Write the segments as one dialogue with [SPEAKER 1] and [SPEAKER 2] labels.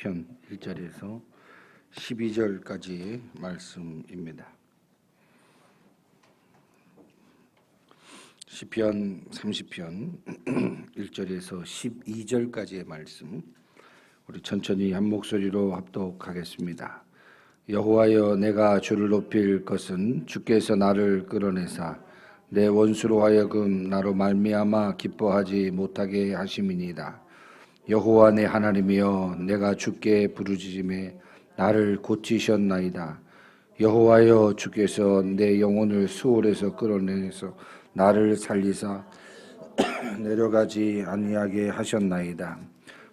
[SPEAKER 1] 30편 1절에서 12절까지의 말씀입니다. 시편 30편 1절에서 12절까지의 말씀, 우리 천천히 한 목소리로 합독하겠습니다. 여호와여, 내가 주를 높일 것은 주께서 나를 끌어내사 내 원수로 하여금 나로 말미암아 기뻐하지 못하게 하심이니이다. 여호와 내 하나님이여, 내가 주께 부르짖음에 나를 고치셨나이다. 여호와여, 주께서 내 영혼을 수월에서 끌어내서 나를 살리사 내려가지 아니하게 하셨나이다.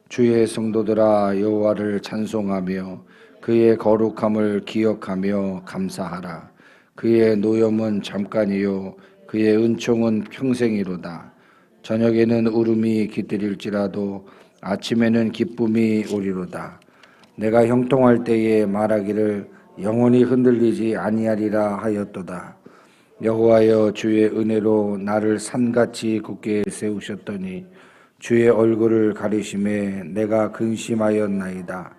[SPEAKER 1] 주의 성도들아, 여호와를 찬송하며 그의 거룩함을 기억하며 감사하라. 그의 노염은 잠깐이요 그의 은총은 평생이로다. 저녁에는 울음이 깃들일지라도 아침에는 기쁨이 오리로다. 내가 형통할 때에 말하기를 영원히 흔들리지 아니하리라 하였도다. 여호와여, 주의 은혜로 나를 산같이 굳게 세우셨더니 주의 얼굴을 가리심에 내가 근심하였나이다.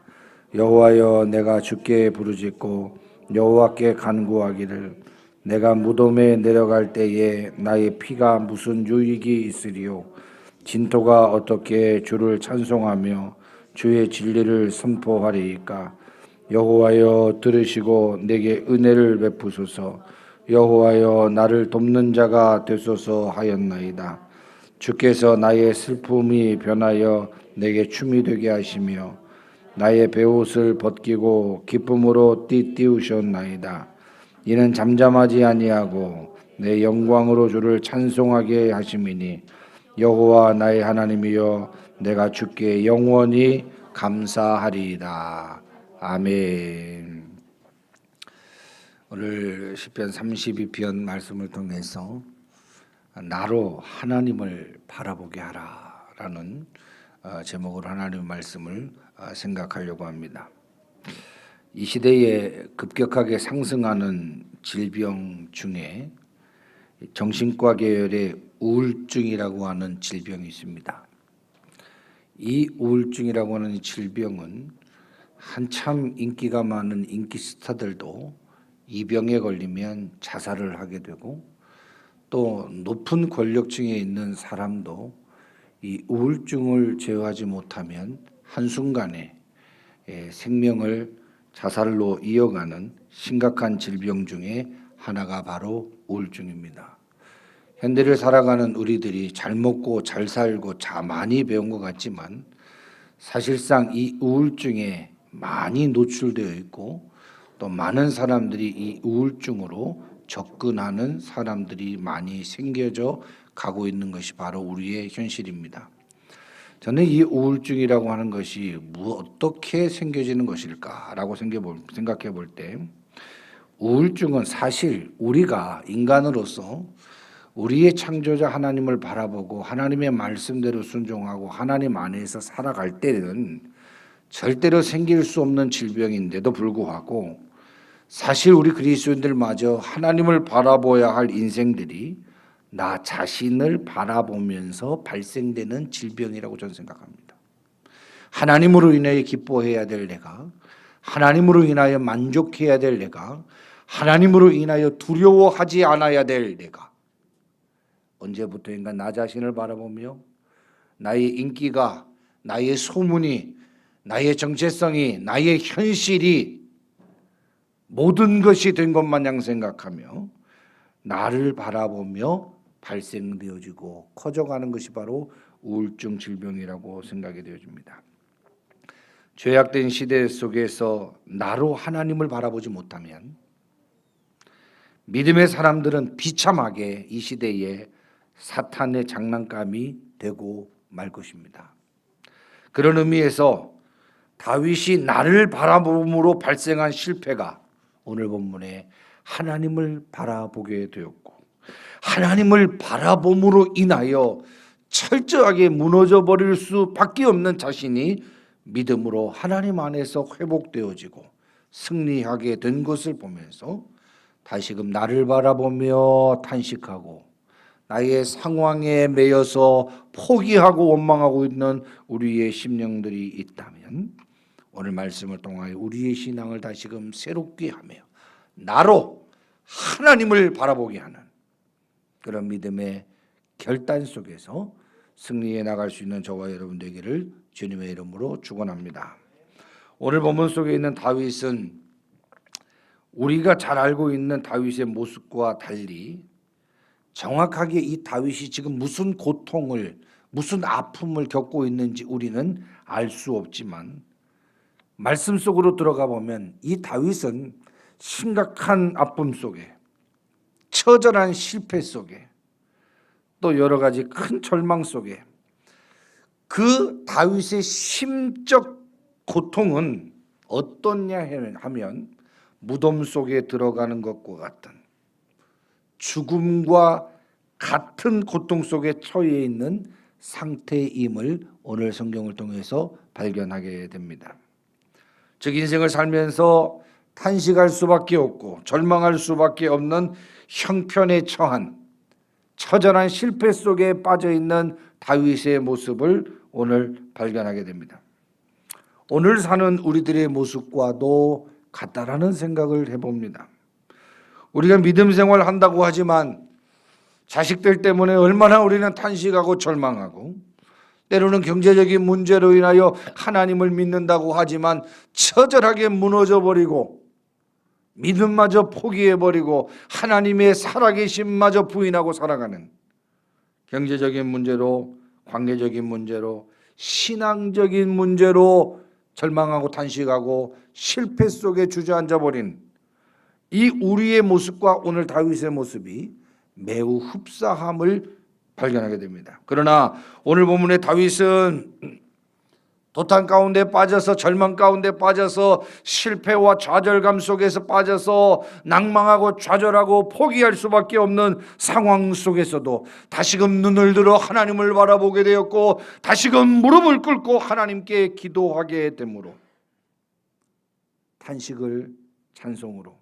[SPEAKER 1] 여호와여, 내가 주께 부르짖고 여호와께 간구하기를 내가 무덤에 내려갈 때에 나의 피가 무슨 유익이 있으리요. 진토가 어떻게 주를 찬송하며 주의 진리를 선포하리이까. 여호와여, 들으시고 내게 은혜를 베푸소서. 여호와여, 나를 돕는 자가 되소서 하였나이다. 주께서 나의 슬픔이 변하여 내게 춤이 되게 하시며 나의 베옷을 벗기고 기쁨으로 띠띠우셨나이다. 이는 잠잠하지 아니하고 내 영광으로 주를 찬송하게 하심이니 여호와 나의 하나님이여, 내가 주께 영원히 감사하리이다. 아멘. 오늘 시편 32편 말씀을 통해서 나로 하나님을 바라보게 하라라는 제목으로 하나님의 말씀을 생각하려고 합니다. 이 시대에 급격하게 상승하는 질병 중에 정신과 계열의 우울증이라고 하는 질병이 있습니다. 이 우울증이라고 하는 질병은 한참 인기가 많은 인기 스타들도 이 병에 걸리면 자살을 하게 되고, 또 높은 권력층에 있는 사람도 이 우울증을 제어하지 못하면 한순간에 생명을 자살로 이어가는 심각한 질병 중에 하나가 바로 우울증입니다. 현대를 살아가는 우리들이 잘 먹고 잘 살고 많이 배운 것 같지만 사실상 이 우울증에 많이 노출되어 있고, 또 많은 사람들이 이 우울증으로 접근하는 사람들이 많이 생겨져 가고 있는 것이 바로 우리의 현실입니다. 저는 이 우울증이라고 하는 것이 어떻게 생겨지는 것일까라고 생각해 볼 때, 우울증은 사실 우리가 인간으로서 우리의 창조자 하나님을 바라보고 하나님의 말씀대로 순종하고 하나님 안에서 살아갈 때는 절대로 생길 수 없는 질병인데도 불구하고, 사실 우리 그리스도인들마저 하나님을 바라보아야 할 인생들이 나 자신을 바라보면서 발생되는 질병이라고 저는 생각합니다. 하나님으로 인하여 기뻐해야 될 내가, 하나님으로 인하여 만족해야 될 내가, 하나님으로 인하여 두려워하지 않아야 될 내가, 언제부터인가 나 자신을 바라보며 나의 인기가, 나의 소문이, 나의 정체성이, 나의 현실이 모든 것이 된 것 마냥 생각하며 나를 바라보며 발생되어지고 커져가는 것이 바로 우울증 질병이라고 생각이 되어집니다. 죄악된 시대 속에서 나로 하나님을 바라보지 못하면 믿음의 사람들은 비참하게 이 시대에 사탄의 장난감이 되고 말 것입니다. 그런 의미에서 다윗이 나를 바라봄으로 발생한 실패가 오늘 본문에 하나님을 바라보게 되었고, 하나님을 바라봄으로 인하여 철저하게 무너져 버릴 수밖에 없는 자신이 믿음으로 하나님 안에서 회복되어지고 승리하게 된 것을 보면서 다시금 나를 바라보며 탄식하고 나의 상황에 매여서 포기하고 원망하고 있는 우리의 심령들이 있다면 오늘 말씀을 통하여 우리의 신앙을 다시금 새롭게 하며 나로 하나님을 바라보게 하는 그런 믿음의 결단 속에서 승리해 나갈 수 있는 저와 여러분 되기를 주님의 이름으로 축원합니다. 오늘 본문 속에 있는 다윗은 우리가 잘 알고 있는 다윗의 모습과 달리 정확하게 이 다윗이 지금 무슨 고통을, 무슨 아픔을 겪고 있는지 우리는 알 수 없지만 말씀 속으로 들어가 보면 이 다윗은 심각한 아픔 속에, 처절한 실패 속에, 또 여러 가지 큰 절망 속에 그 다윗의 심적 고통은 어떠냐 하면 무덤 속에 들어가는 것과 같은 죽음과 같은 고통 속에 처해 있는 상태임을 오늘 성경을 통해서 발견하게 됩니다. 즉 인생을 살면서 탄식할 수밖에 없고 절망할 수밖에 없는 형편에 처한 처절한 실패 속에 빠져 있는 다윗의 모습을 오늘 발견하게 됩니다. 오늘 사는 우리들의 모습과도 같다라는 생각을 해봅니다. 우리가 믿음 생활 한다고 하지만 자식들 때문에 얼마나 우리는 탄식하고 절망하고 때로는 경제적인 문제로 인하여 하나님을 믿는다고 하지만 처절하게 무너져버리고 믿음마저 포기해버리고 하나님의 살아계심마저 부인하고 살아가는 경제적인 문제로, 관계적인 문제로, 신앙적인 문제로 절망하고 탄식하고 실패 속에 주저앉아버린 이 우리의 모습과 오늘 다윗의 모습이 매우 흡사함을 발견하게 됩니다. 그러나 오늘 본문의 다윗은 도탄 가운데 빠져서 절망 가운데 빠져서 실패와 좌절감 속에서 빠져서 낭망하고 좌절하고 포기할 수밖에 없는 상황 속에서도 다시금 눈을 들어 하나님을 바라보게 되었고 다시금 무릎을 꿇고 하나님께 기도하게 되므로 탄식을 찬송으로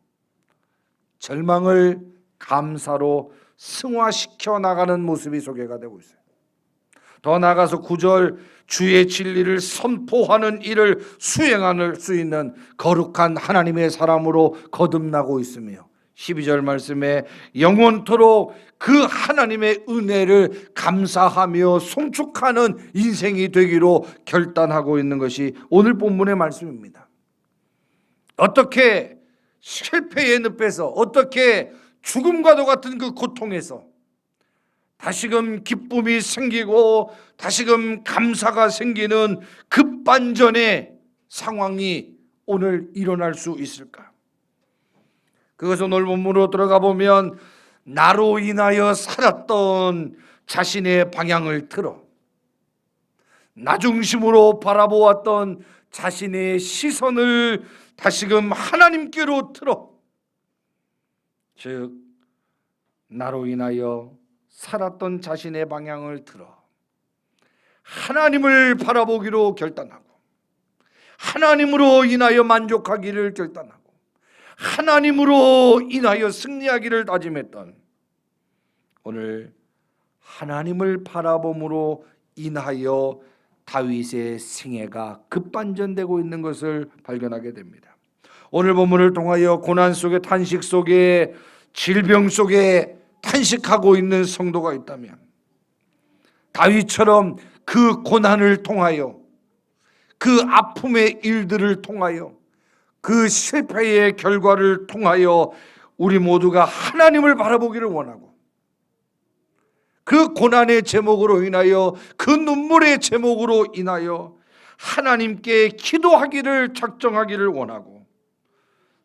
[SPEAKER 1] 절망을 감사로 승화시켜 나가는 모습이 소개가 되고 있어요. 더 나아가서 9절 주의 진리를 선포하는 일을 수행할 수 있는 거룩한 하나님의 사람으로 거듭나고 있으며 12절 말씀에 영원토록 그 하나님의 은혜를 감사하며 송축하는 인생이 되기로 결단하고 있는 것이 오늘 본문의 말씀입니다. 어떻게 실패의 늪에서 어떻게 죽음과도 같은 그 고통에서 다시금 기쁨이 생기고 다시금 감사가 생기는 급반전의 상황이 오늘 일어날 수 있을까? 그것은 오늘 본문으로 들어가 보면 나로 인하여 살았던 자신의 방향을 틀어 나 중심으로 바라보았던 자신의 시선을 다시금 하나님께로 틀어 즉 나로 인하여 살았던 자신의 방향을 틀어 하나님을 바라보기로 결단하고 하나님으로 인하여 만족하기를 결단하고 하나님으로 인하여 승리하기를 다짐했던 오늘 하나님을 바라봄으로 인하여 다윗의 생애가 급반전되고 있는 것을 발견하게 됩니다. 오늘 본문을 통하여 고난 속에 탄식 속에 질병 속에 탄식하고 있는 성도가 있다면 다윗처럼 그 고난을 통하여 그 아픔의 일들을 통하여 그 실패의 결과를 통하여 우리 모두가 하나님을 바라보기를 원하고 그 고난의 제목으로 인하여 그 눈물의 제목으로 인하여 하나님께 기도하기를 작정하기를 원하고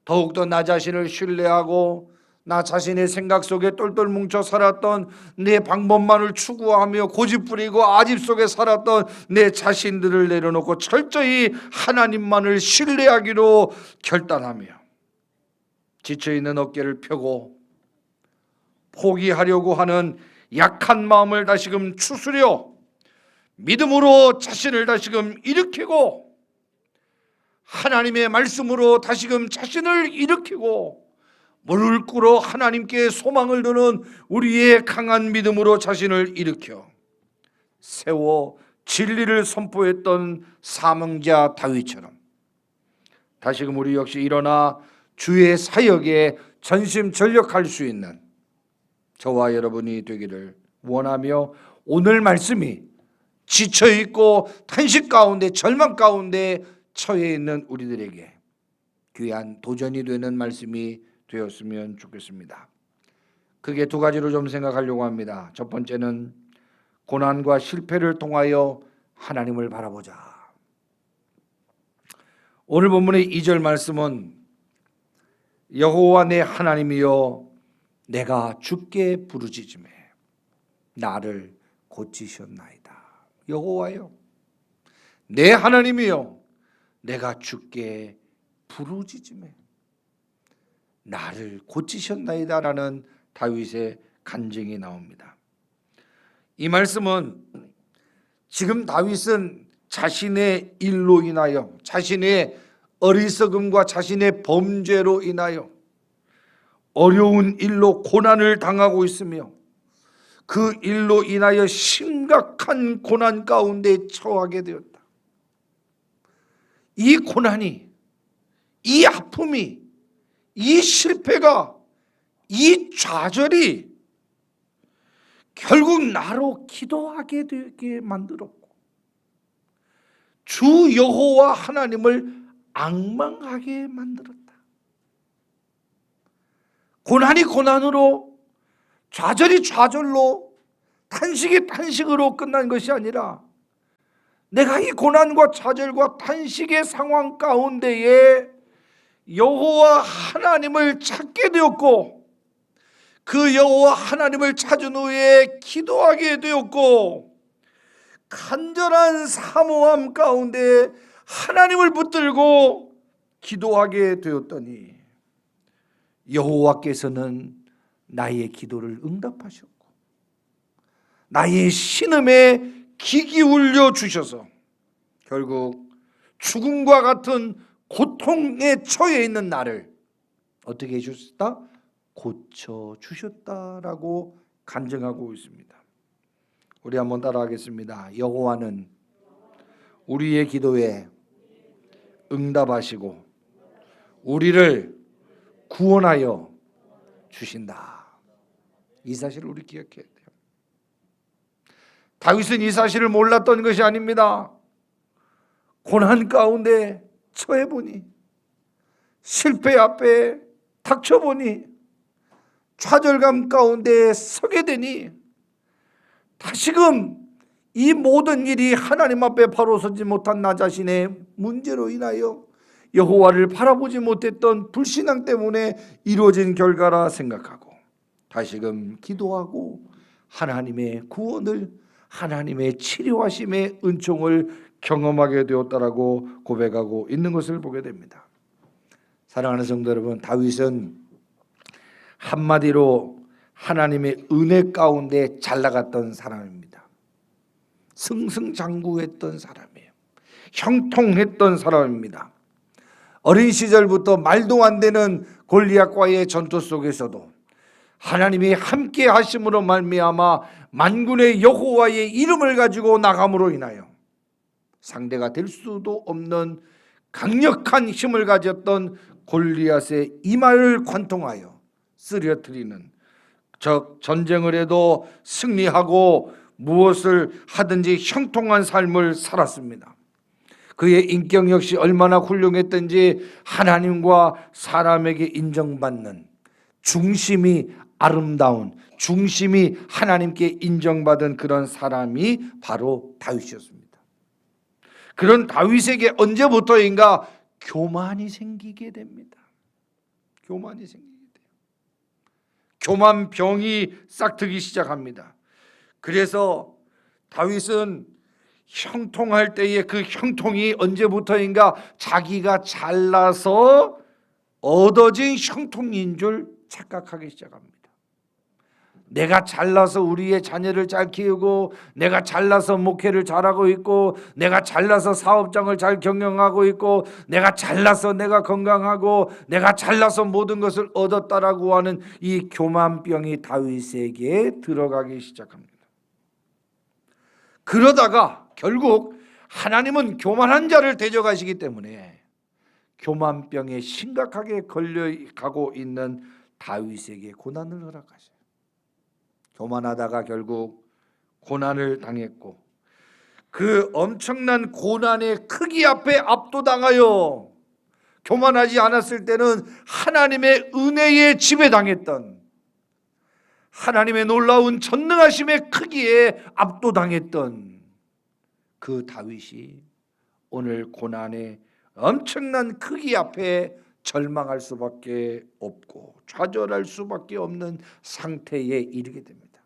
[SPEAKER 1] 더욱더 나 자신을 신뢰하고 나 자신의 생각 속에 똘똘 뭉쳐 살았던 내 방법만을 추구하며 고집부리고 아집 속에 살았던 내 자신들을 내려놓고 철저히 하나님만을 신뢰하기로 결단하며 지쳐있는 어깨를 펴고 포기하려고 하는 약한 마음을 다시금 추스려 믿음으로 자신을 다시금 일으키고 하나님의 말씀으로 다시금 자신을 일으키고 무릎을 꿇어 하나님께 소망을 두는 우리의 강한 믿음으로 자신을 일으켜 세워 진리를 선포했던 사명자 다윗처럼 다시금 우리 역시 일어나 주의 사역에 전심전력할 수 있는 저와 여러분이 되기를 원하며, 오늘 말씀이 지쳐있고 탄식 가운데 절망 가운데 처해 있는 우리들에게 귀한 도전이 되는 말씀이 되었으면 좋겠습니다. 크게 두 가지로 좀 생각하려고 합니다. 첫 번째는 고난과 실패를 통하여 하나님을 바라보자. 오늘 본문의 2절 말씀은 여호와 내 하나님이여 내가 주께 부르짖음에 나를 고치셨나이다. 여호와여 내 하나님이여 내가 주께 부르짖음에 나를 고치셨나이다라는 다윗의 간증이 나옵니다. 이 말씀은 지금 다윗은 자신의 일로 인하여, 자신의 어리석음과 자신의 범죄로 인하여 어려운 일로 고난을 당하고 있으며 그 일로 인하여 심각한 고난 가운데 처하게 되었다. 이 고난이, 이 아픔이, 이 실패가, 이 좌절이 결국 나로 기도하게 되게 만들었고 주 여호와 하나님을 앙망하게 만들었다. 고난이 고난으로, 좌절이 좌절로, 탄식이 탄식으로 끝난 것이 아니라 내가 이 고난과 좌절과 탄식의 상황 가운데에 여호와 하나님을 찾게 되었고 그 여호와 하나님을 찾은 후에 기도하게 되었고 간절한 사모함 가운데 하나님을 붙들고 기도하게 되었더니 여호와께서는 나의 기도를 응답하셨고 나의 신음에 귀 기울여 주셔서 결국 죽음과 같은 고통에 처해 있는 나를 어떻게 해주셨다? 고쳐주셨다라고 간증하고 있습니다. 우리 한번 따라하겠습니다. 여호와는 우리의 기도에 응답하시고 우리를 구원하여 주신다. 이 사실을 우리 기억해야 돼요. 다윗은 이 사실을 몰랐던 것이 아닙니다. 고난 가운데 처해보니, 실패 앞에 닥쳐보니, 좌절감 가운데 서게 되니 다시금 이 모든 일이 하나님 앞에 바로 서지 못한 나 자신의 문제로 인하여 여호와를 바라보지 못했던 불신앙 때문에 이루어진 결과라 생각하고 다시금 기도하고 하나님의 구원을, 하나님의 치료하심의 은총을 경험하게 되었다라고 고백하고 있는 것을 보게 됩니다. 사랑하는 성도 여러분, 다윗은 한마디로 하나님의 은혜 가운데 잘 나갔던 사람입니다. 승승장구했던 사람이에요. 형통했던 사람입니다. 어린 시절부터 말도 안 되는 골리앗과의 전투 속에서도 하나님이 함께 하심으로 말미암아 만군의 여호와의 이름을 가지고 나감으로 인하여 상대가 될 수도 없는 강력한 힘을 가졌던 골리앗의 이마를 관통하여 쓰러뜨리는, 즉 전쟁을 해도 승리하고 무엇을 하든지 형통한 삶을 살았습니다. 그의 인격 역시 얼마나 훌륭했던지 하나님과 사람에게 인정받는, 중심이 아름다운, 중심이 하나님께 인정받은 그런 사람이 바로 다윗이었습니다. 그런 다윗에게 언제부터인가 교만이 생기게 됩니다. 교만이 생기게 돼요. 교만병이 싹트기 시작합니다. 그래서 다윗은 형통할 때의 그 형통이 언제부터인가 자기가 잘나서 얻어진 형통인 줄 착각하기 시작합니다. 내가 잘나서 우리의 자녀를 잘 키우고, 내가 잘나서 목회를 잘하고 있고, 내가 잘나서 사업장을 잘 경영하고 있고, 내가 잘나서 내가 건강하고, 내가 잘나서 모든 것을 얻었다라고 하는 이 교만병이 다윗에게 들어가기 시작합니다. 그러다가 결국 하나님은 교만한 자를 대적하시기 때문에 교만병에 심각하게 걸려가고 있는 다윗에게 고난을 허락하셔요. 교만하다가 결국 고난을 당했고 그 엄청난 고난의 크기 앞에 압도당하여 교만하지 않았을 때는 하나님의 은혜에 지배당했던, 하나님의 놀라운 전능하심의 크기에 압도당했던 그 다윗이 오늘 고난의 엄청난 크기 앞에 절망할 수밖에 없고 좌절할 수밖에 없는 상태에 이르게 됩니다.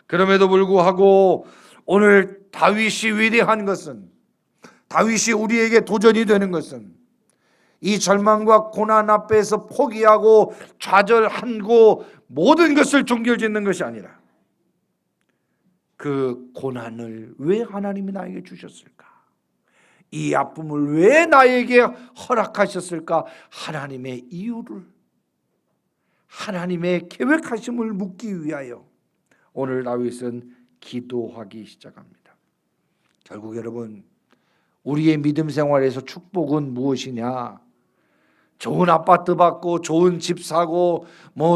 [SPEAKER 1] 그럼에도 불구하고 오늘 다윗이 위대한 것은, 다윗이 우리에게 도전이 되는 것은 이 절망과 고난 앞에서 포기하고 좌절하고 모든 것을 종결짓는 것이 아니라 그 고난을 왜 하나님이 나에게 주셨을까? 이 아픔을 왜 나에게 허락하셨을까? 하나님의 이유를, 하나님의 계획하심을 묻기 위하여 오늘 다윗은 기도하기 시작합니다. 결국 여러분, 우리의 믿음 생활에서 축복은 무엇이냐? 좋은 아파트 받고 좋은 집 사고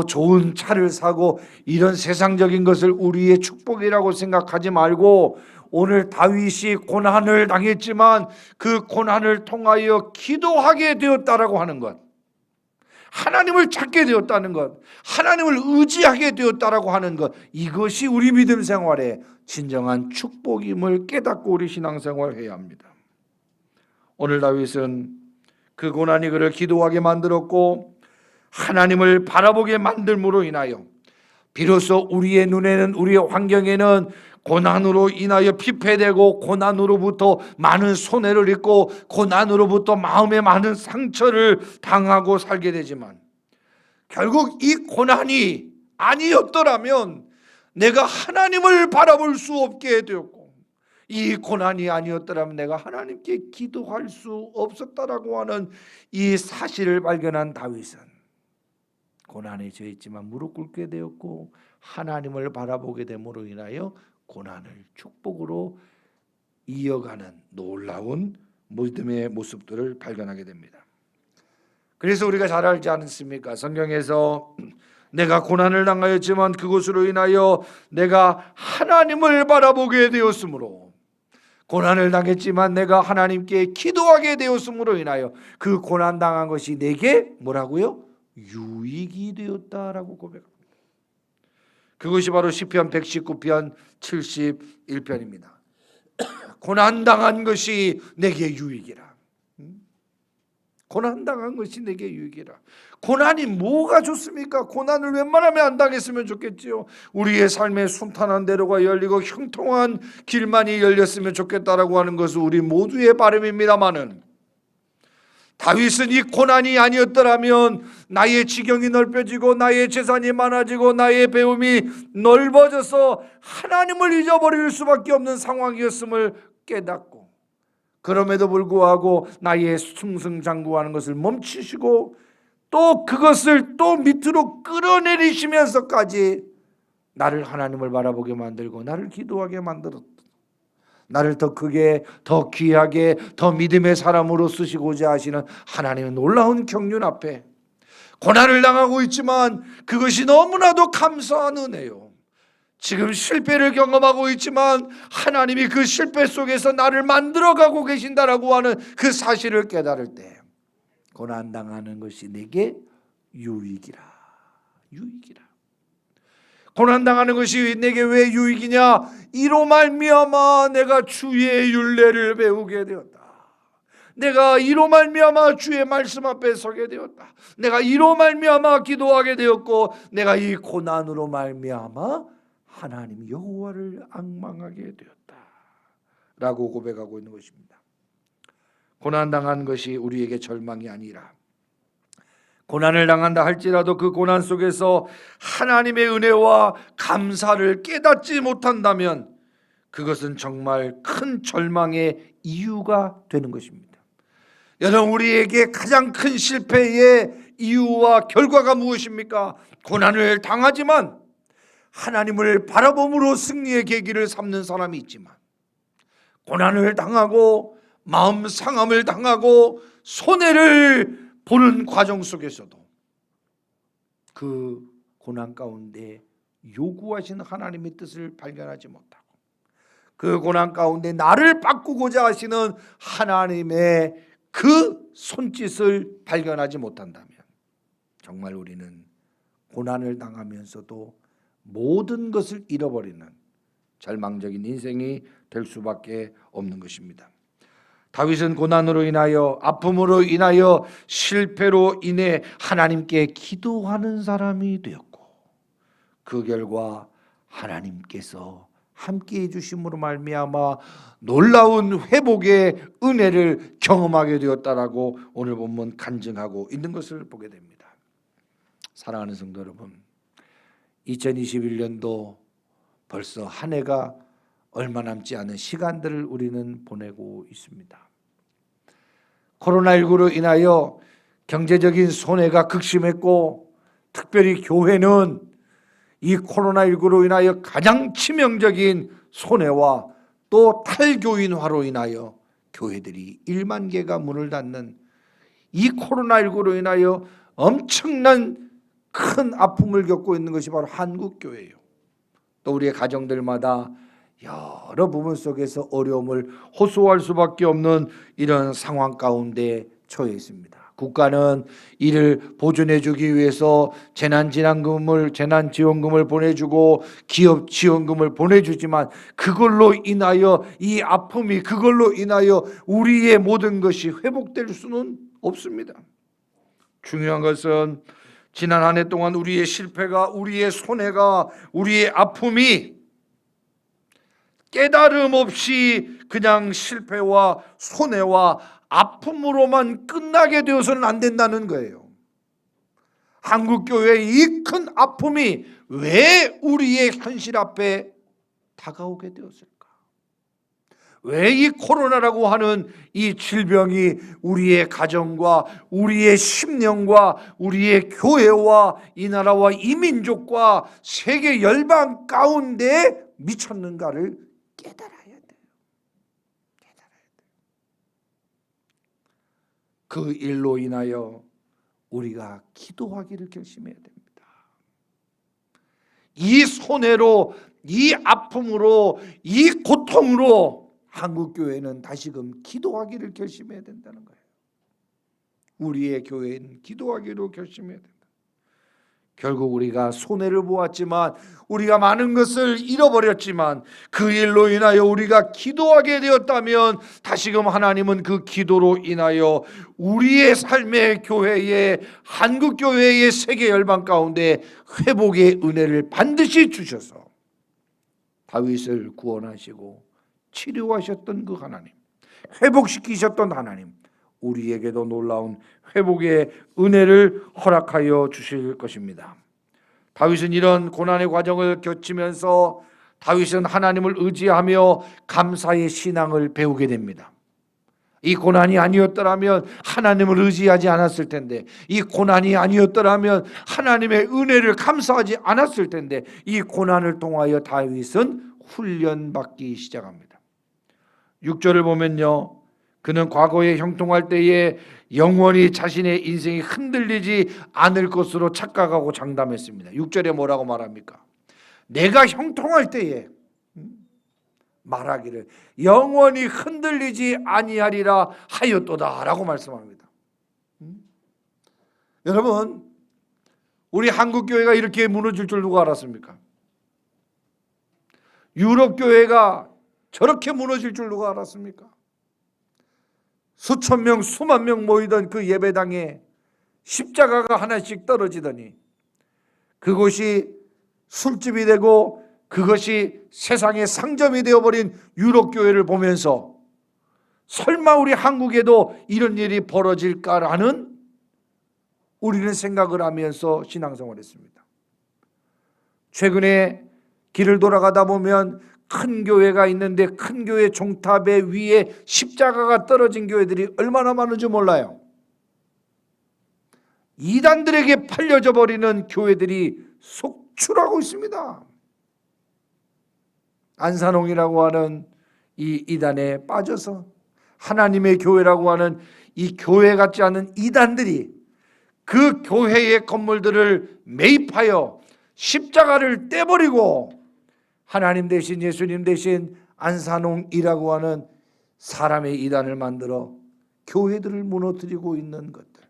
[SPEAKER 1] 좋은 차를 사고 이런 세상적인 것을 우리의 축복이라고 생각하지 말고 오늘 다윗이 고난을 당했지만 그 고난을 통하여 기도하게 되었다라고 하는 것, 하나님을 찾게 되었다는 것, 하나님을 의지하게 되었다라고 하는 것, 이것이 우리 믿음 생활의 진정한 축복임을 깨닫고 우리 신앙생활을 해야 합니다. 오늘 다윗은 그 고난이 그를 기도하게 만들었고 하나님을 바라보게 만들므로 인하여 비로소 우리의 눈에는, 우리의 환경에는 고난으로 인하여 피폐되고 고난으로부터 많은 손해를 입고 고난으로부터 마음에 많은 상처를 당하고 살게 되지만 결국 이 고난이 아니었더라면 내가 하나님을 바라볼 수 없게 되었고 이 고난이 아니었더라면 내가 하나님께 기도할 수 없었다라고 하는 이 사실을 발견한 다윗은 고난에 처했지만 무릎 꿇게 되었고 하나님을 바라보게 됨으로 인하여 고난을 축복으로 이어가는 놀라운 믿음의 모습들을 발견하게 됩니다. 그래서 우리가 잘 알지 않습니까? 성경에서 내가 고난을 당하였지만 그것으로 인하여 내가 하나님을 바라보게 되었으므로, 고난을 당했지만 내가 하나님께 기도하게 되었으므로 인하여 그 고난 당한 것이 내게 뭐라고요? 유익이 되었다라고 고백합니다. 그것이 바로 시편 119편 71편입니다. 고난 당한 것이 내게 유익이라. 고난 당한 것이 내게 유익이라. 고난이 뭐가 좋습니까? 고난을 웬만하면 안 당했으면 좋겠지요. 우리의 삶에 순탄한 대로가 열리고 형통한 길만이 열렸으면 좋겠다라고 하는 것은 우리 모두의 바람입니다마는 다윗은 이 고난이 아니었더라면 나의 지경이 넓혀지고 나의 재산이 많아지고 나의 배움이 넓어져서 하나님을 잊어버릴 수밖에 없는 상황이었음을 깨닫고 그럼에도 불구하고 나의 승승장구하는 것을 멈추시고 또 그것을 또 밑으로 끌어내리시면서까지 나를 하나님을 바라보게 만들고 나를 기도하게 만들었다. 나를 더 크게, 더 귀하게, 더 믿음의 사람으로 쓰시고자 하시는 하나님의 놀라운 경륜 앞에 고난을 당하고 있지만 그것이 너무나도 감사한 은혜요. 지금 실패를 경험하고 있지만 하나님이 그 실패 속에서 나를 만들어가고 계신다라고 하는 그 사실을 깨달을 때 고난 당하는 것이 내게 유익이라. 유익이라. 고난 당하는 것이 내게 왜 유익이냐? 이로 말미암아 내가 주의 율례를 배우게 되었다. 내가 이로 말미암아 주의 말씀 앞에 서게 되었다. 내가 이로 말미암아 기도하게 되었고 내가 이 고난으로 말미암아 하나님 여호와를 앙망하게 되었다 라고 고백하고 있는 것입니다. 고난 당한 것이 우리에게 절망이 아니라 고난을 당한다 할지라도 그 고난 속에서 하나님의 은혜와 감사를 깨닫지 못한다면 그것은 정말 큰 절망의 이유가 되는 것입니다. 여러분, 우리에게 가장 큰 실패의 이유와 결과가 무엇입니까? 고난을 당하지만 하나님을 바라봄으로 승리의 계기를 삼는 사람이 있지만 고난을 당하고 마음 상함을 당하고 손해를 보는 과정 속에서도 그 고난 가운데 요구하시는 하나님의 뜻을 발견하지 못하고 그 고난 가운데 나를 바꾸고자 하시는 하나님의 그 손짓을 발견하지 못한다면 정말 우리는 고난을 당하면서도 모든 것을 잃어버리는 절망적인 인생이 될 수밖에 없는 것입니다. 다윗은 고난으로 인하여, 아픔으로 인하여, 실패로 인해 하나님께 기도하는 사람이 되었고 그 결과 하나님께서 함께해 주심으로 말미암아 놀라운 회복의 은혜를 경험하게 되었다라고 오늘 본문 간증하고 있는 것을 보게 됩니다. 사랑하는 성도 여러분, 2021년도 벌써 한 해가 얼마 남지 않은 시간들을 우리는 보내고 있습니다. 코로나19로 인하여 경제적인 손해가 극심했고 특별히 교회는 이 코로나19로 인하여 가장 치명적인 손해와 또 탈교인화로 인하여 교회들이 1만 개가 문을 닫는 이 코로나19로 인하여 엄청난 큰 아픔을 겪고 있는 것이 바로 한국교회예요. 또 우리의 가정들마다 여러 부분 속에서 어려움을 호소할 수밖에 없는 이런 상황 가운데 처해 있습니다. 국가는 이를 보존해 주기 위해서 재난지원금을 보내주고 기업 지원금을 보내주지만 그걸로 인하여 이 아픔이 그걸로 인하여 우리의 모든 것이 회복될 수는 없습니다. 중요한 것은 지난 한 해 동안 우리의 실패가, 우리의 손해가, 우리의 아픔이 깨달음 없이 그냥 실패와 손해와 아픔으로만 끝나게 되어서는 안 된다는 거예요. 한국교회의 이 큰 아픔이 왜 우리의 현실 앞에 다가오게 되었을까? 왜 이 코로나라고 하는 이 질병이 우리의 가정과 우리의 심령과 우리의 교회와 이 나라와 이 민족과 세계 열방 가운데 미쳤는가를 깨달아야 돼요. 그 일로 인하여 우리가 기도하기를 결심해야 됩니다. 이 손해로, 이 아픔으로, 이 고통으로 한국교회는 다시금 기도하기를 결심해야 된다는 거예요. 우리의 교회는 기도하기로 결심해야 된다. 결국 우리가 손해를 보았지만, 우리가 많은 것을 잃어버렸지만 그 일로 인하여 우리가 기도하게 되었다면 다시금 하나님은 그 기도로 인하여 우리의 삶의 교회에, 한국교회의 세계 열방 가운데 회복의 은혜를 반드시 주셔서 다윗을 구원하시고 치료하셨던 그 하나님, 회복시키셨던 하나님, 우리에게도 놀라운 회복의 은혜를 허락하여 주실 것입니다. 다윗은 이런 고난의 과정을 겪으면서 다윗은 하나님을 의지하며 감사의 신앙을 배우게 됩니다. 이 고난이 아니었더라면 하나님을 의지하지 않았을 텐데, 이 고난이 아니었더라면 하나님의 은혜를 감사하지 않았을 텐데, 이 고난을 통하여 다윗은 훈련받기 시작합니다. 6절을 보면요, 그는 과거에 형통할 때에 영원히 자신의 인생이 흔들리지 않을 것으로 착각하고 장담했습니다. 6절에 뭐라고 말합니까? 내가 형통할 때에 말하기를 영원히 흔들리지 아니하리라 하였도다 라고 말씀합니다. 여러분, 우리 한국교회가 이렇게 무너질 줄 누가 알았습니까? 유럽교회가 저렇게 무너질 줄 누가 알았습니까? 수천 명, 수만 명 모이던 그 예배당에 십자가가 하나씩 떨어지더니 그곳이 술집이 되고 그것이 세상의 상점이 되어버린 유럽교회를 보면서 설마 우리 한국에도 이런 일이 벌어질까라는 우리는 생각을 하면서 신앙생활을 했습니다. 최근에 길을 돌아가다 보면 큰 교회가 있는데 큰 교회 종탑에 위에 십자가가 떨어진 교회들이 얼마나 많은지 몰라요. 이단들에게 팔려져 버리는 교회들이 속출하고 있습니다. 안산홍이라고 하는 이 이단에 빠져서 하나님의 교회라고 하는 이 교회 같지 않은 이단들이 그 교회의 건물들을 매입하여 십자가를 떼버리고 하나님 대신 예수님 대신 안산홍이라고 하는 사람의 이단을 만들어 교회들을 무너뜨리고 있는 것들.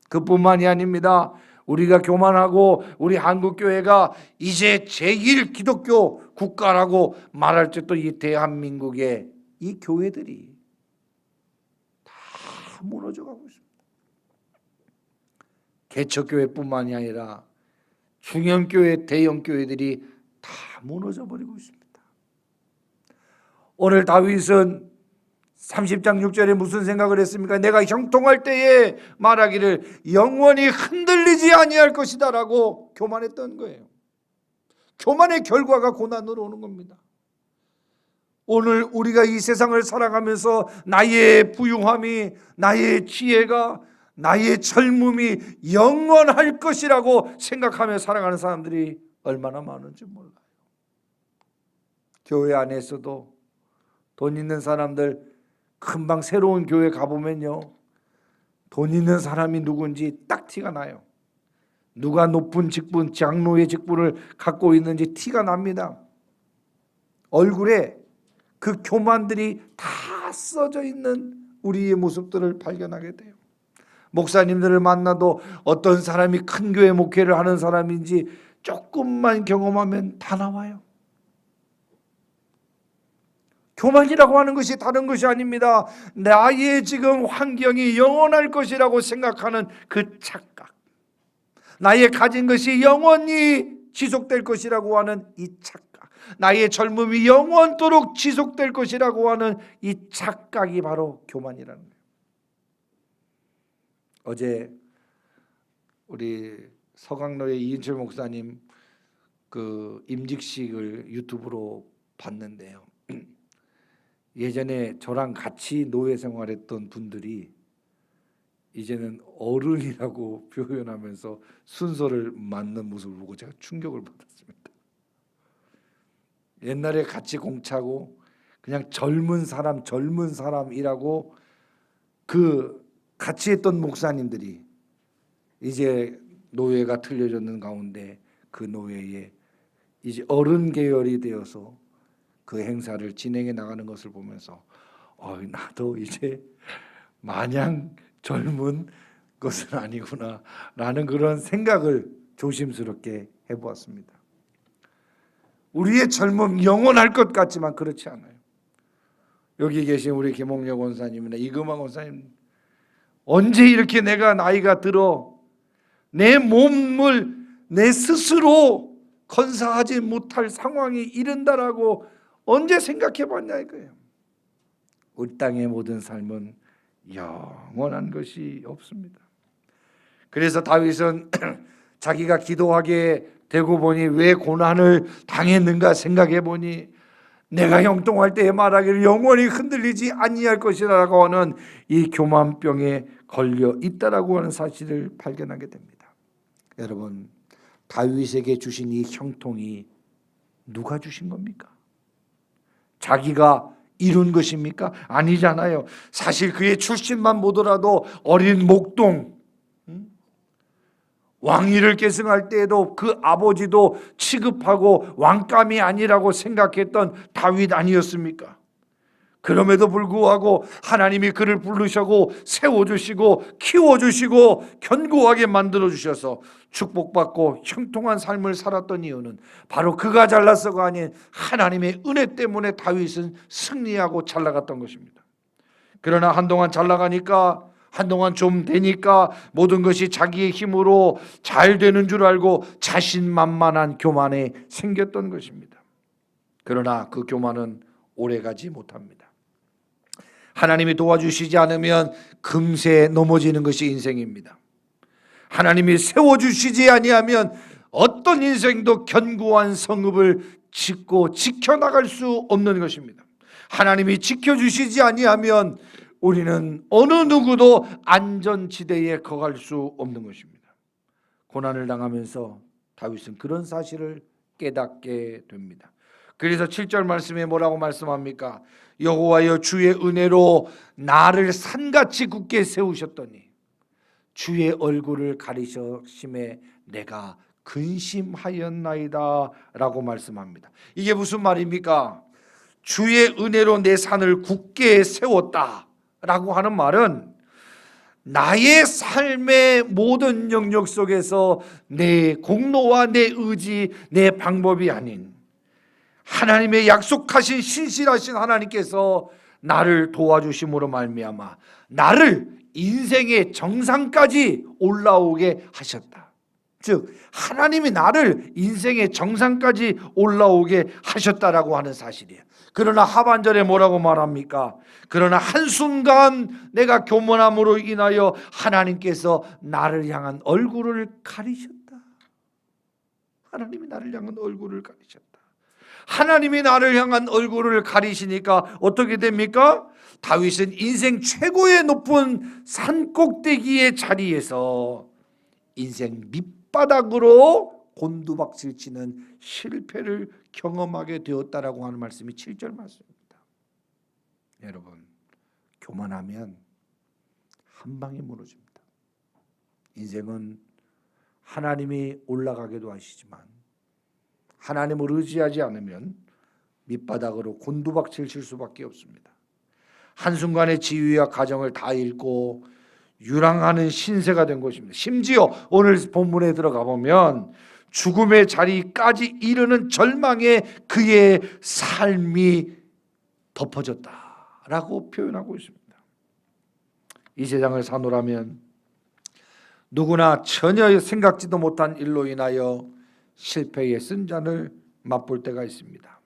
[SPEAKER 1] 그뿐만이 아닙니다. 우리가 교만하고 우리 한국교회가 이제 제1 기독교 국가라고 말할 때도 이 대한민국의 이 교회들이 다 무너져가고 있습니다. 개척교회뿐만이 아니라 중형교회, 대형교회들이 다 무너져버리고 있습니다. 오늘 다윗은 30장 6절에 무슨 생각을 했습니까? 내가 형통할 때에 말하기를 영원히 흔들리지 아니할 것이다 라고 교만했던 거예요. 교만의 결과가 고난으로 오는 겁니다. 오늘 우리가 이 세상을 살아가면서 나의 부유함이, 나의 지혜가, 나의 젊음이 영원할 것이라고 생각하며 살아가는 사람들이 얼마나 많은지 몰라요. 교회 안에서도 돈 있는 사람들 금방 새로운 교회 가보면요, 돈 있는 사람이 누군지 딱 티가 나요. 누가 높은 직분, 장로의 직분을 갖고 있는지 티가 납니다. 얼굴에 그 교만들이 다 써져 있는 우리의 모습들을 발견하게 돼요. 목사님들을 만나도 어떤 사람이 큰 교회 목회를 하는 사람인지 조금만 경험하면 다 나와요. 교만이라고 하는 것이 다른 것이 아닙니다. 나의 지금 환경이 영원할 것이라고 생각하는 그 착각, 나의 가진 것이 영원히 지속될 것이라고 하는 이 착각, 나의 젊음이 영원토록 지속될 것이라고 하는 이 착각이 바로 교만이라는 거예요. 어제 우리 서강로의 이인철 목사님 그 임직식을 유튜브로 봤는데요, 예전에 저랑 같이 노예 생활했던 분들이 이제는 어른이라고 표현하면서 순서를 맡는 모습을 보고 제가 충격을 받았습니다. 옛날에 같이 공차고 그냥 젊은 사람이라고 그 같이 했던 목사님들이 이제 노예가 틀려졌는 가운데 그 노예에 이제 어른 계열이 되어서 그 행사를 진행해 나가는 것을 보면서 나도 이제 마냥 젊은 것은 아니구나 라는 그런 생각을 조심스럽게 해보았습니다. 우리의 젊음 영원할 것 같지만 그렇지 않아요. 여기 계신 우리 김홍혁 원사님이나 이금화 원사님, 언제 이렇게 내가 나이가 들어 내 몸을 내 스스로 건사하지 못할 상황이 이른다라고 언제 생각해 봤냐 이거예요. 우리 땅의 모든 삶은 영원한 것이 없습니다. 그래서 다윗은 자기가 기도하게 되고 보니 왜 고난을 당했는가 생각해 보니 내가 형통할 때에 말하기를 영원히 흔들리지 아니할 것이라고 하는 이 교만병에 걸려 있다라고 하는 사실을 발견하게 됩니다. 여러분, 다윗에게 주신 이 형통이 누가 주신 겁니까? 자기가 이룬 것입니까? 아니잖아요. 사실 그의 출신만 보더라도 어린 목동, 왕위를 계승할 때에도 그 아버지도 취급하고 왕감이 아니라고 생각했던 다윗 아니었습니까? 그럼에도 불구하고 하나님이 그를 부르시고 세워주시고 키워주시고 견고하게 만들어주셔서 축복받고 형통한 삶을 살았던 이유는 바로 그가 잘나서가 아닌 하나님의 은혜 때문에 다윗은 승리하고 잘 나갔던 것입니다. 그러나 한동안 잘 나가니까, 한동안 좀 되니까 모든 것이 자기의 힘으로 잘 되는 줄 알고 자신만만한 교만에 생겼던 것입니다. 그러나 그 교만은 오래가지 못합니다. 하나님이 도와주시지 않으면 금세 넘어지는 것이 인생입니다. 하나님이 세워주시지 아니하면 어떤 인생도 견고한 성읍을 짓고 지켜나갈 수 없는 것입니다. 하나님이 지켜주시지 아니하면 우리는 어느 누구도 안전지대에 거할 수 없는 것입니다. 고난을 당하면서 다윗은 그런 사실을 깨닫게 됩니다. 그래서 7절 말씀에 뭐라고 말씀합니까? 여호와여 주의 은혜로 나를 산같이 굳게 세우셨더니 주의 얼굴을 가리셨음에 내가 근심하였나이다 라고 말씀합니다. 이게 무슨 말입니까? 주의 은혜로 내 산을 굳게 세웠다 라고 하는 말은 나의 삶의 모든 영역 속에서 내 공로와 내 의지, 내 방법이 아닌 하나님의 약속하신 신실하신 하나님께서 나를 도와주심으로 말미암아 나를 인생의 정상까지 올라오게 하셨다. 즉 하나님이 나를 인생의 정상까지 올라오게 하셨다라고 하는 사실이에요. 그러나 하반절에 뭐라고 말합니까? 그러나 한순간 내가 교만함으로 인하여 하나님께서 나를 향한 얼굴을 가리셨다. 하나님이 나를 향한 얼굴을 가리셨다. 하나님이 나를 향한 얼굴을 가리시니까 어떻게 됩니까? 다윗은 인생 최고의 높은 산 꼭대기의 자리에서 인생 밑바닥으로 곤두박질 치는 실패를 경험하게 되었다라고 하는 말씀이 7절 말씀입니다. 여러분, 교만하면 한 방에 무너집니다. 인생은 하나님이 올라가게도 하시지만 하나님을 의지하지 않으면 밑바닥으로 곤두박질 칠 수밖에 없습니다. 한순간의 지위와 가정을 다 잃고 유랑하는 신세가 된 것입니다. 심지어 오늘 본문에 들어가 보면 죽음의 자리까지 이르는 절망에 그의 삶이 덮어졌다라고 표현하고 있습니다. 이 세상을 사노라면 누구나 전혀 생각지도 못한 일로 인하여 실패의 쓴잔을 맛볼 때가 있습니다.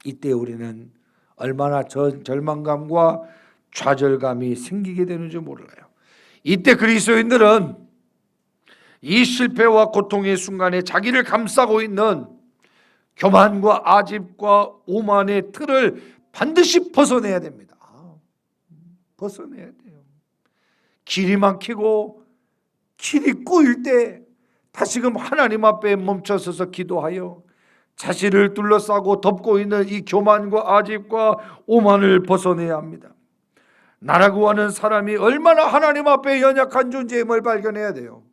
[SPEAKER 1] 이때 우리는 얼마나 절망감과 좌절감이 생기게 되는지 몰라요. 이때 그리스도인들은 이 실패와 고통의 순간에 자기를 감싸고 있는 교만과 아집과 오만의 틀을 반드시 벗어내야 됩니다. 벗어내야 돼요. 길이 막히고 길이 꼬일 때 다시금 하나님 앞에 멈춰서서 기도하여 자신을 둘러싸고 덮고 있는 이 교만과 아집과 오만을 벗어내야 합니다. 나라고 하는 사람이 얼마나 하나님 앞에 연약한 존재임을 발견해야 돼요.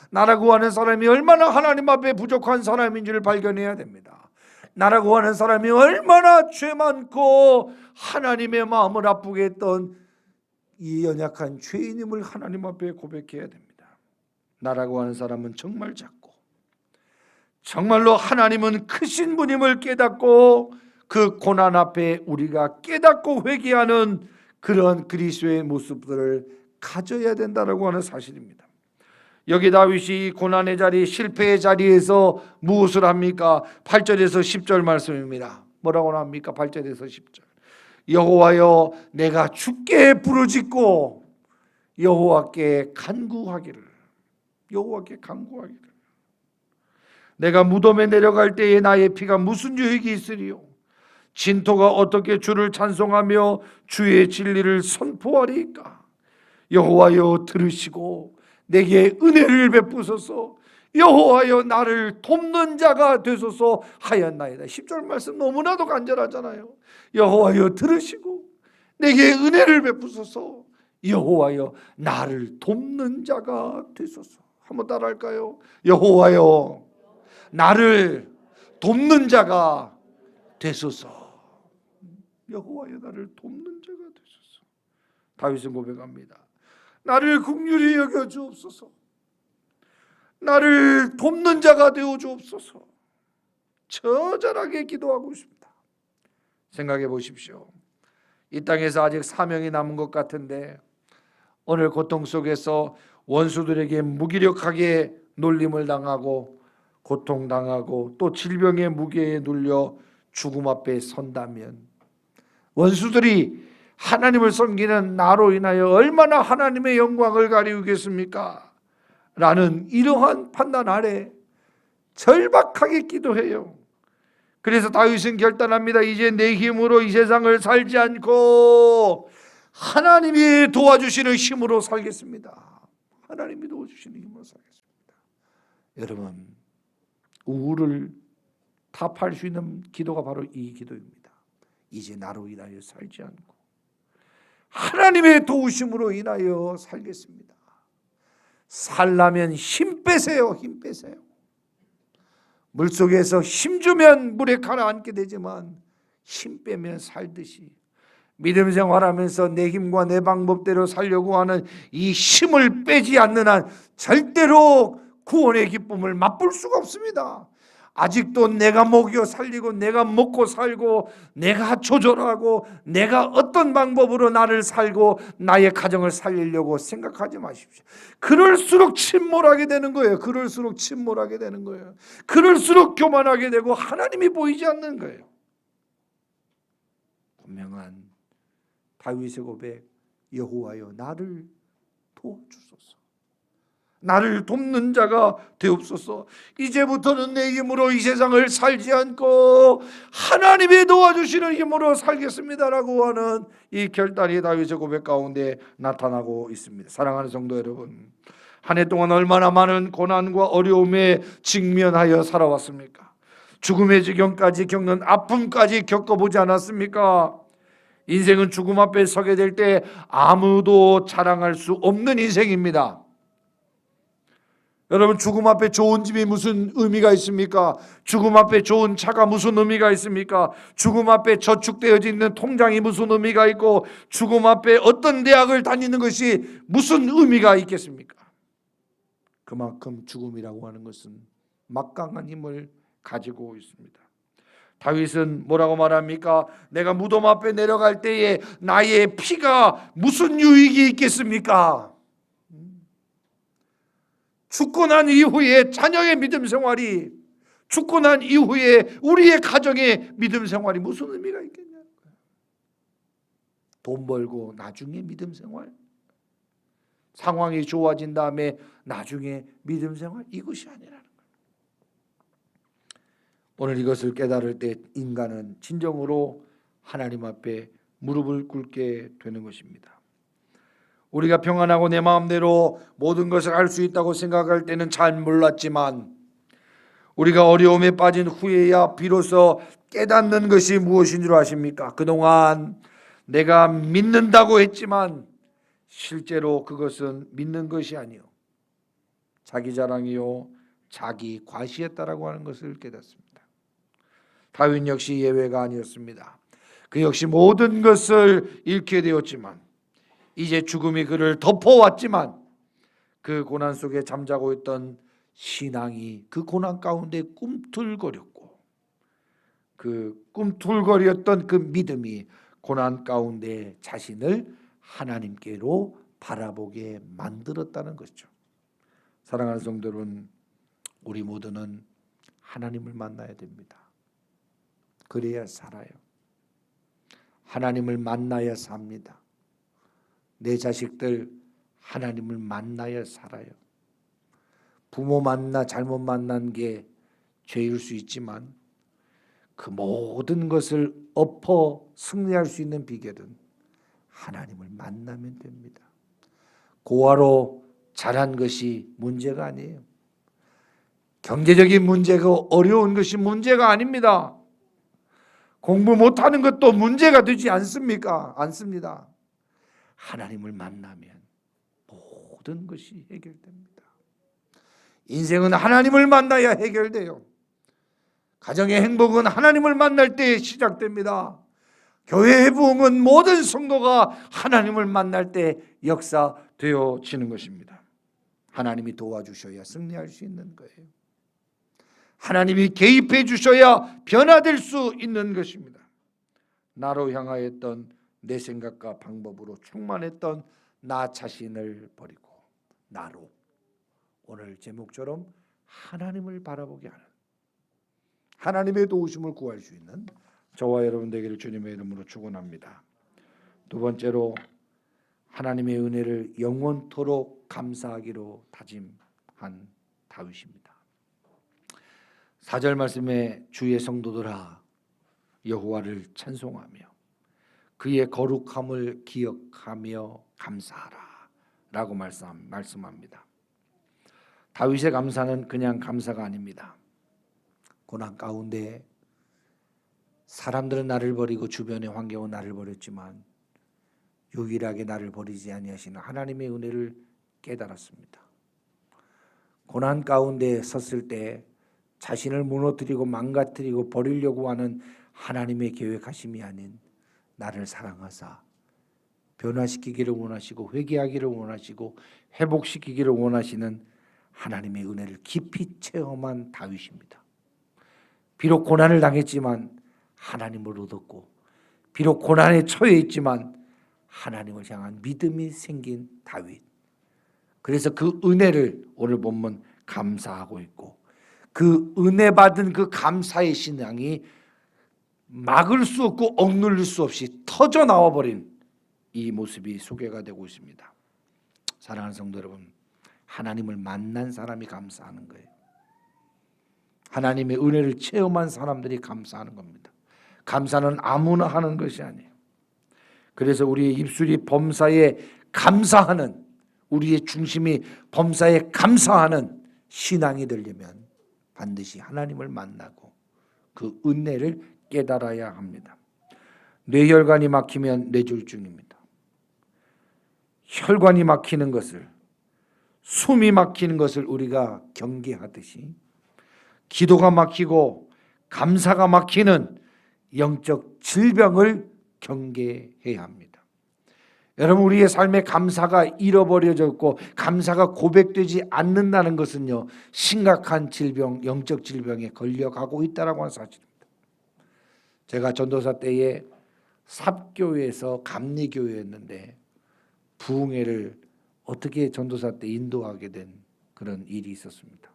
[SPEAKER 1] 나라고 하는 사람이 얼마나 하나님 앞에 부족한 사람인지를 발견해야 됩니다. 나라고 하는 사람이 얼마나 죄 많고 하나님의 마음을 아프게 했던 이 연약한 죄인임을 하나님 앞에 고백해야 됩니다. 나라고 하는 사람은 정말 작고 정말로 하나님은 크신 분임을 깨닫고 그 고난 앞에 우리가 깨닫고 회개하는 그런 그리스도의 모습들을 가져야 된다라고 하는 사실입니다. 여기 다윗이 고난의 자리, 실패의 자리에서 무엇을 합니까? 8절에서 10절 말씀입니다. 뭐라고 합니까? 8절에서 10절. 여호와여 내가 주께 부르짖고 여호와께 간구하기를. 여호와께 간구하기를. 내가 무덤에 내려갈 때에 나의 피가 무슨 유익이 있으리요? 진토가 어떻게 주를 찬송하며 주의 진리를 선포하리까? 여호와여 들으시고 내게 은혜를 베푸소서. 여호와여 나를 돕는 자가 되소서 하였나이다. 10절 말씀 너무나도 간절하잖아요. 여호와여 들으시고 내게 은혜를 베푸소서. 여호와여 나를 돕는 자가 되소서. 한번 따라할까요? 여호와여 나를 돕는 자가 되소서. 여호와여 나를 돕는 자가 되소서. 다윗은 고백합니다. 나를 긍휼히 여겨 주옵소서. 나를 돕는 자가 되어 주옵소서. 처절하게 기도하고 있습니다. 생각해 보십시오. 이 땅에서 아직 사명이 남은 것 같은데 오늘 고통 속에서 원수들에게 무기력하게 놀림을 당하고 고통당하고 또 질병의 무게에 눌려 죽음 앞에 선다면 원수들이 하나님을 섬기는 나로 인하여 얼마나 하나님의 영광을 가리우겠습니까? 라는 이러한 판단 아래 절박하게 기도해요. 그래서 다윗은 결단합니다. 이제 내 힘으로 이 세상을 살지 않고 하나님이 도와주시는 힘으로 살겠습니다. 하나님이 도와주시는 힘으로 살겠습니다. 여러분, 우울을 타파할 수 있는 기도가 바로 이 기도입니다. 이제 나로 인하여 살지 않고 하나님의 도우심으로 인하여 살겠습니다. 살려면 힘 빼세요. 힘 빼세요. 물속에서 힘주면 물에 가라앉게 되지만 힘 빼면 살듯이 믿음 생활하면서 내 힘과 내 방법대로 살려고 하는 이 힘을 빼지 않는 한 절대로 구원의 기쁨을 맛볼 수가 없습니다. 아직도 내가 먹여 살리고 내가 먹고 살고 내가 조절하고 내가 어떤 방법으로 나를 살고 나의 가정을 살리려고 생각하지 마십시오. 그럴수록 침몰하게 되는 거예요. 그럴수록 침몰하게 되는 거예요. 그럴수록 교만하게 되고 하나님이 보이지 않는 거예요. 분명한 다윗의 고백, 여호와여 나를 도와주소서. 나를 돕는 자가 되옵소서. 이제부터는 내 힘으로 이 세상을 살지 않고 하나님이 도와주시는 힘으로 살겠습니다라고 하는 이 결단이 다윗의 고백 가운데 나타나고 있습니다. 사랑하는 성도 여러분, 한 해 동안 얼마나 많은 고난과 어려움에 직면하여 살아왔습니까? 죽음의 지경까지 겪는 아픔까지 겪어보지 않았습니까? 인생은 죽음 앞에 서게 될 때 아무도 자랑할 수 없는 인생입니다. 여러분, 죽음 앞에 좋은 집이 무슨 의미가 있습니까? 죽음 앞에 좋은 차가 무슨 의미가 있습니까? 죽음 앞에 저축되어져 있는 통장이 무슨 의미가 있고 죽음 앞에 어떤 대학을 다니는 것이 무슨 의미가 있겠습니까? 그만큼 죽음이라고 하는 것은 막강한 힘을 가지고 있습니다. 다윗은 뭐라고 말합니까? 내가 무덤 앞에 내려갈 때에 나의 피가 무슨 유익이 있겠습니까? 죽고 난 이후에 자녀의 믿음 생활이, 죽고 난 이후에 우리의 가정의 믿음 생활이 무슨 의미가 있겠냐? 돈 벌고 나중에 믿음 생활, 상황이 좋아진 다음에 나중에 믿음 생활, 이것이 아니라는 거예요. 오늘 이것을 깨달을 때 인간은 진정으로 하나님 앞에 무릎을 꿇게 되는 것입니다. 우리가 평안하고 내 마음대로 모든 것을 할 수 있다고 생각할 때는 잘 몰랐지만 우리가 어려움에 빠진 후에야 비로소 깨닫는 것이 무엇인 줄 아십니까? 그동안 내가 믿는다고 했지만 실제로 그것은 믿는 것이 아니요 자기 자랑이요 자기 과시였다라고 하는 것을 깨닫습니다. 다윗 역시 예외가 아니었습니다. 그 역시 모든 것을 잃게 되었지만 이제 죽음이 그를 덮어왔지만 그 고난 속에 잠자고 있던 신앙이 그 고난 가운데 꿈틀거렸고 그 꿈틀거렸던 그 믿음이 고난 가운데 자신을 하나님께로 바라보게 만들었다는 것이죠. 사랑하는 성도 여러분, 우리 모두는 하나님을 만나야 됩니다. 그래야 살아요. 하나님을 만나야 삽니다. 내 자식들 하나님을 만나야 살아요. 부모 만나 잘못 만난 게 죄일 수 있지만 그 모든 것을 엎어 승리할 수 있는 비결은 하나님을 만나면 됩니다. 고아로 자란 것이 문제가 아니에요. 경제적인 문제가 어려운 것이 문제가 아닙니다. 공부 못하는 것도 문제가 되지 않습니까? 않습니다. 하나님을 만나면 모든 것이 해결됩니다. 인생은 하나님을 만나야 해결돼요. 가정의 행복은 하나님을 만날 때 시작됩니다. 교회의 부흥은 모든 성도가 하나님을 만날 때 역사되어지는 것입니다. 하나님이 도와주셔야 승리할 수 있는 거예요. 하나님이 개입해 주셔야 변화될 수 있는 것입니다. 나로 향하였던 내 생각과 방법으로 충만했던 나 자신을 버리고 나로, 오늘 제목처럼 하나님을 바라보게 하는, 하나님의 도우심을 구할 수 있는 저와 여러분 되기를 주님의 이름으로 축원합니다. 두 번째로 하나님의 은혜를 영원토록 감사하기로 다짐한 다윗입니다. 4절 말씀에 주의 성도들아 여호와를 찬송하며 그의 거룩함을 기억하며 감사하라 라고 말씀합니다. 다윗의 감사는 그냥 감사가 아닙니다. 고난 가운데 사람들은 나를 버리고 주변의 환경은 나를 버렸지만 유일하게 나를 버리지 아니하시는 하나님의 은혜를 깨달았습니다. 고난 가운데 섰을 때 자신을 무너뜨리고 망가뜨리고 버리려고 하는 하나님의 계획하심이 아닌 나를 사랑하사 변화시키기를 원하시고 회개하기를 원하시고 회복시키기를 원하시는 하나님의 은혜를 깊이 체험한 다윗입니다. 비록 고난을 당했지만 하나님을 얻었고, 비록 고난에 처해 있지만 하나님을 향한 믿음이 생긴 다윗. 그래서 그 은혜를 오늘 본문 감사하고 있고, 그 은혜 받은 그 감사의 신앙이 막을 수 없고 억눌릴 수 없이 터져 나와 버린 이 모습이 소개가 되고 있습니다. 사랑하는 성도 여러분, 하나님을 만난 사람이 감사하는 거예요. 하나님의 은혜를 체험한 사람들이 감사하는 겁니다. 감사는 아무나 하는 것이 아니에요. 그래서 우리의 입술이 범사에 감사하는, 우리의 중심이 범사에 감사하는 신앙이 되려면 반드시 하나님을 만나고 그 은혜를 깨달아야 합니다. 뇌혈관이 막히면 뇌졸중입니다. 혈관이 막히는 것을, 숨이 막히는 것을 우리가 경계하듯이 기도가 막히고 감사가 막히는 영적 질병을 경계해야 합니다. 여러분, 우리의 삶에 감사가 잃어버려졌고 감사가 고백되지 않는다는 것은요, 심각한 질병, 영적 질병에 걸려가고 있다라고 하는 사실입니다. 제가 전도사 때에 삽교회에서 감리교회였는데 부흥회를 어떻게 전도사 때 인도하게 된 그런 일이 있었습니다.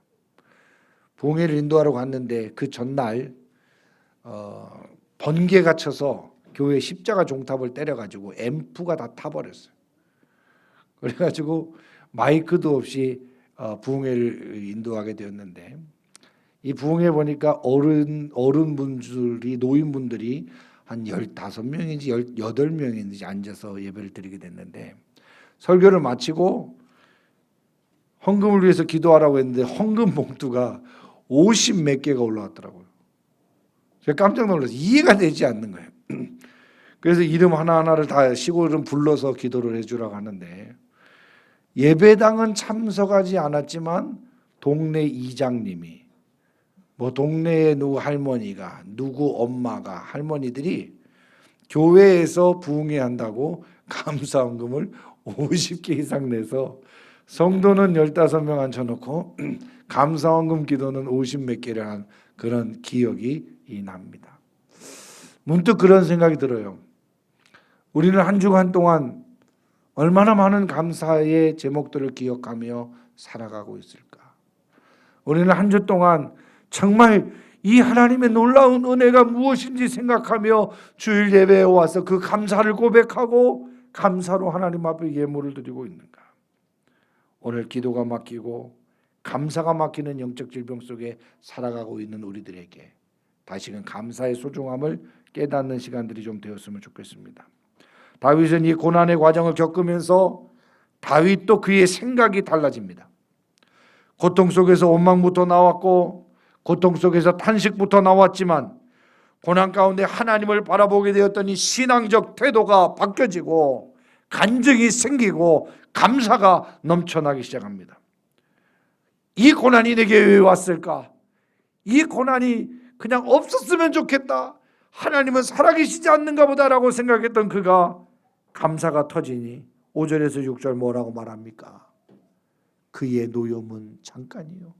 [SPEAKER 1] 부흥회를 인도하러 갔는데 그 전날 번개가 쳐서 교회 십자가 종탑을 때려가지고 앰프가 다 타버렸어요. 그래가지고 마이크도 없이 부흥회를 인도하게 되었는데, 이 부흥회 보니까 어른분들이, 노인분들이 한 15명인지 18명인지 앉아서 예배를 드리게 됐는데, 설교를 마치고 헌금을 위해서 기도하라고 했는데 헌금 봉투가 50 몇 개가 올라왔더라고요. 제가 깜짝 놀라서 이해가 되지 않는 거예요. 그래서 이름 하나하나를 다 시골은 불러서 기도를 해주라고 하는데, 예배당은 참석하지 않았지만 동네 이장님이, 뭐 동네에 누구 할머니가, 누구 엄마가, 할머니들이 교회에서 부흥회 한다고 감사헌금을 50개 이상 내서 성도는 15명 앉혀놓고 감사헌금 기도는 50 몇 개를 한 그런 기억이 납니다. 문득 그런 생각이 들어요. 우리는 한 주간 동안 얼마나 많은 감사의 제목들을 기억하며 살아가고 있을까? 우리는 한 주 동안 정말 이 하나님의 놀라운 은혜가 무엇인지 생각하며 주일 예배에 와서 그 감사를 고백하고 감사로 하나님 앞에 예물을 드리고 있는가? 오늘 기도가 막히고 감사가 막히는 영적 질병 속에 살아가고 있는 우리들에게 다시금 감사의 소중함을 깨닫는 시간들이 좀 되었으면 좋겠습니다. 다윗은 이 고난의 과정을 겪으면서 다윗도 그의 생각이 달라집니다. 고통 속에서 원망부터 나왔고 고통 속에서 탄식부터 나왔지만 고난 가운데 하나님을 바라보게 되었더니 신앙적 태도가 바뀌어지고 간증이 생기고 감사가 넘쳐나기 시작합니다. 이 고난이 내게 왜 왔을까? 이 고난이 그냥 없었으면 좋겠다. 하나님은 살아계시지 않는가 보다라고 생각했던 그가 감사가 터지니 5절에서 6절 뭐라고 말합니까? 그의 노염은 잠깐이요,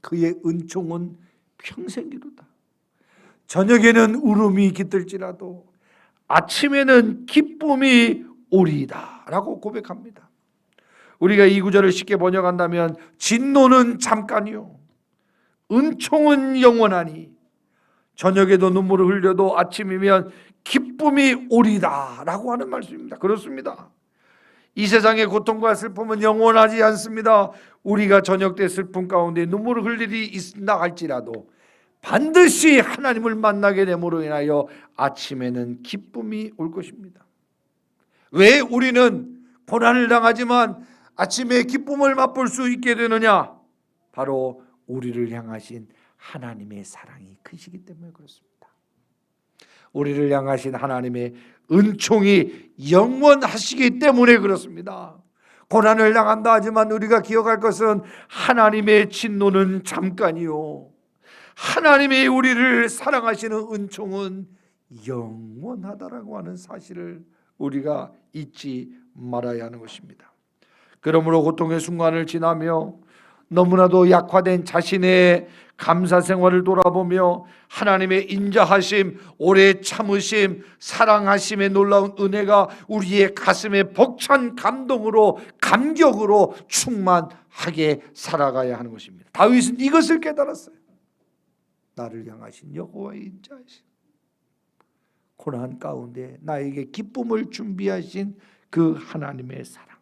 [SPEAKER 1] 그의 은총은 평생이로다. 저녁에는 울음이 깃들지라도 아침에는 기쁨이 오리이다 라고 고백합니다. 우리가 이 구절을 쉽게 번역한다면 진노는 잠깐이요, 은총은 영원하니 저녁에도 눈물을 흘려도 아침이면 기쁨이 오리다 라고 하는 말씀입니다. 그렇습니다. 이 세상의 고통과 슬픔은 영원하지 않습니다. 우리가 저녁 때 슬픔 가운데 눈물을 흘릴 일이 있나 할지라도 반드시 하나님을 만나게 됨으로 인하여 아침에는 기쁨이 올 것입니다. 왜 우리는 고난을 당하지만 아침에 기쁨을 맛볼 수 있게 되느냐? 바로 우리를 향하신 하나님의 사랑이 크시기 때문에 그렇습니다. 우리를 향하신 하나님의 은총이 영원하시기 때문에 그렇습니다. 고난을 당한다 하지만 우리가 기억할 것은 하나님의 진노는 잠깐이요, 하나님의 우리를 사랑하시는 은총은 영원하다라고 하는 사실을 우리가 잊지 말아야 하는 것입니다. 그러므로 고통의 순간을 지나며 너무나도 약화된 자신의 감사 생활을 돌아보며 하나님의 인자하심, 오래 참으심, 사랑하심의 놀라운 은혜가 우리의 가슴에 벅찬 감동으로, 감격으로 충만하게 살아가야 하는 것입니다. 다윗은 이것을 깨달았어요. 나를 향하신 여호와의 인자하심, 고난 가운데 나에게 기쁨을 준비하신 그 하나님의 사랑,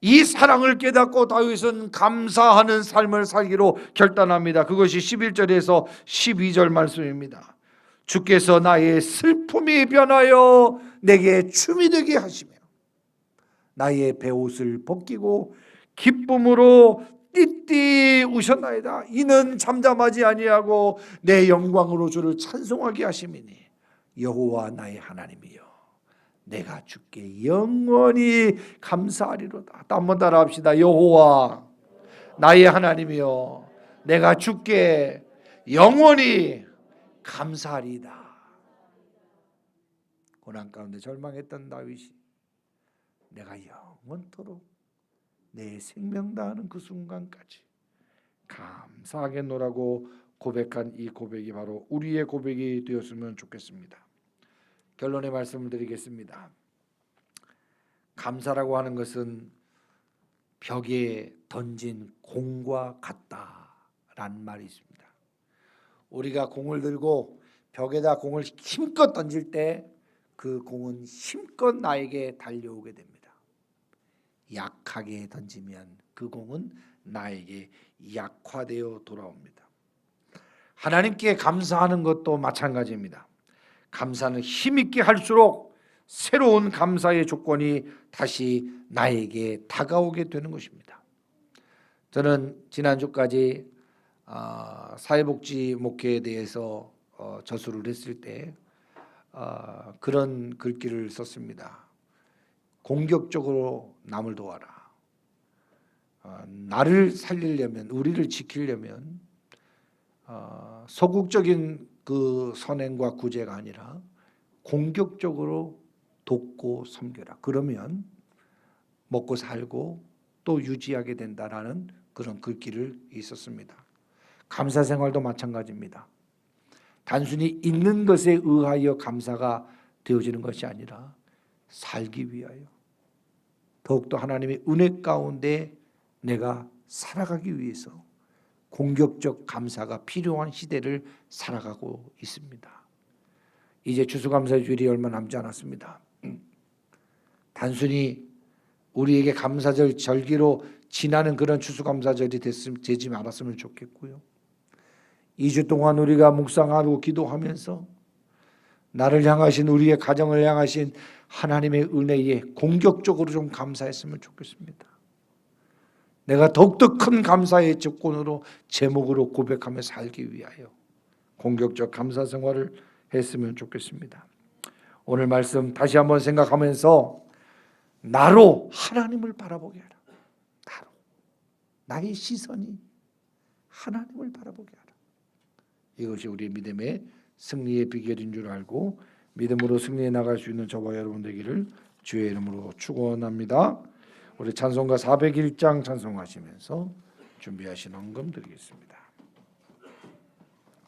[SPEAKER 1] 이 사랑을 깨닫고 다윗은 감사하는 삶을 살기로 결단합니다. 그것이 11절에서 12절 말씀입니다. 주께서 나의 슬픔이 변하여 내게 춤이 되게 하시며 나의 베옷을 벗기고 기쁨으로 띠띠 우셨나이다. 이는 잠잠하지 아니하고 내 영광으로 주를 찬송하게 하심이니 여호와 나의 하나님이여 내가 주께 영원히 감사하리로다. 한번 따라합시다. 여호와 나의 하나님이여 내가 주께 영원히 감사하리다. 고난 가운데 절망했던 다윗이 내가 영원토록 내 생명 다하는 그 순간까지 감사하겠노라고 고백한 이 고백이 바로 우리의 고백이 되었으면 좋겠습니다. 결론의 말씀을 드리겠습니다. 감사라고 하는 것은 벽에 던진 공과 같다라는 말이 있습니다. 우리가 공을 들고 벽에다 공을 힘껏 던질 때 그 공은 힘껏 나에게 달려오게 됩니다. 약하게 던지면 그 공은 나에게 약화되어 돌아옵니다. 하나님께 감사하는 것도 마찬가지입니다. 감사는 힘있게 할수록 새로운 감사의 조건이 다시 나에게 다가오게 되는 것입니다. 저는 지난주까지 사회복지 목회에 대해서 저술을 했을 때 그런 글귀를 썼습니다. 공격적으로 남을 도와라. 나를 살리려면, 우리를 지키려면 소극적인 그 선행과 구제가 아니라 공격적으로 돕고 섬겨라. 그러면 먹고 살고 또 유지하게 된다라는 그런 글귀를 있었습니다. 감사 생활도 마찬가지입니다. 단순히 있는 것에 의하여 감사가 되어지는 것이 아니라 살기 위하여 더욱더 하나님의 은혜 가운데 내가 살아가기 위해서 공격적 감사가 필요한 시대를 살아가고 있습니다. 이제 추수감사의 주일이 얼마 남지 않았습니다. 단순히 우리에게 감사절 절기로 지나는 그런 추수감사절이 되지 말았으면 좋겠고요. 2주 동안 우리가 묵상하고 기도하면서 나를 향하신, 우리의 가정을 향하신 하나님의 은혜에 공격적으로 좀 감사했으면 좋겠습니다. 내가 더욱더 큰 감사의 조건으로 제목으로 고백하며 살기 위하여 공격적 감사 생활을 했으면 좋겠습니다. 오늘 말씀 다시 한번 생각하면서 나로 하나님을 바라보게 하라. 나로, 나의 시선이 하나님을 바라보게 하라. 이것이 우리의 믿음의 승리의 비결인 줄 알고 믿음으로 승리해 나갈 수 있는 저와 여러분 되기를 주의 이름으로 축원합니다. 우리 찬송가 401장 찬송하시면서 준비하신 헌금 드리겠습니다.